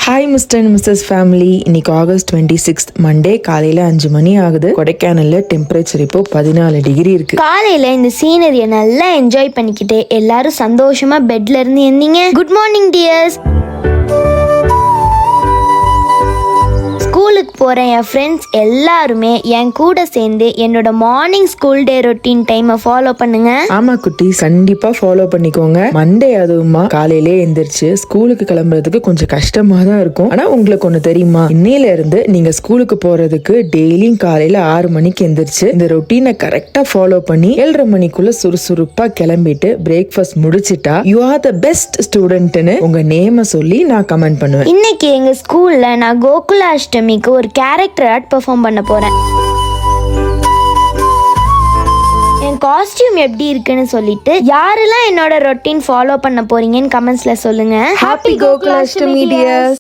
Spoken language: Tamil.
Hi mister and missus family. இன்னைக்கு ஆகஸ்ட் 26 மண்டே காலையில 5 மணி ஆகுது. கொடைக்கானல்ல டெம்பரேச்சர் இப்போ 14 டிகிரி இருக்கு. காலையில இந்த சீனரியை நல்லா என்ஜாய் பண்ணிக்கிட்டு எல்லாரும் சந்தோஷமா பெட்ல இருந்து எந்தீங்க. Good morning tears. ஸ்கூலுக்கு போகிற என் ஃப்ரெண்ட்ஸ் எல்லாருமே என் கூட சேர்ந்து என்னோட மார்னிங் ஸ்கூல் டே ரொட்டீன் டைமை ஃபாலோ பண்ணுங்க. ஆமா குட்டி, கண்டிப்பா ஃபாலோ பண்ணிக்கோங்க. மண்டே அதுவுமா காலையிலே எந்திரிச்சு ஸ்கூலுக்கு கிளம்புறதுக்கு கொஞ்சம் கஷ்டமா தான் இருக்கும். ஆனா உங்களுக்கு ஒண்ணு தெரியுமா, இன்னையில இருந்து நீங்க ஸ்கூலுக்கு போறதுக்கு டெய்லியும் காலையில 6 மணிக்கு எந்திரிச்சு இந்த ரொட்டீனை கரெக்டா ஃபாலோ பண்ணி 7:30 மணிக்குள்ள சுறுசுறுப்பா கிளம்பிட்டு பிரேக்ஃபாஸ்ட் முடிச்சிட்டா யூ ஆர் த பெஸ்ட் ஸ்டூடெண்ட்னு உங்க நேம சொல்லி நான் கமெண்ட் பண்ணுவேன். இன்னைக்கு எங்க ஸ்கூல்ல நான் கோகுலாஷ்டமிக்கு ஒரு கேரக்டர் ஆர்ட் பெர்ஃபார்ம் பண்ண போறேன். என் காஸ்டியூம் எப்படி இருக்குன்னு சொல்லிட்டு யாரெல்லாம் என்னோட ரொட்டீன் ஃபாலோ பண்ண போறீங்கன்னு கமெண்ட்ஸ்ல சொல்லுங்க. Happy Gokulashtami tears.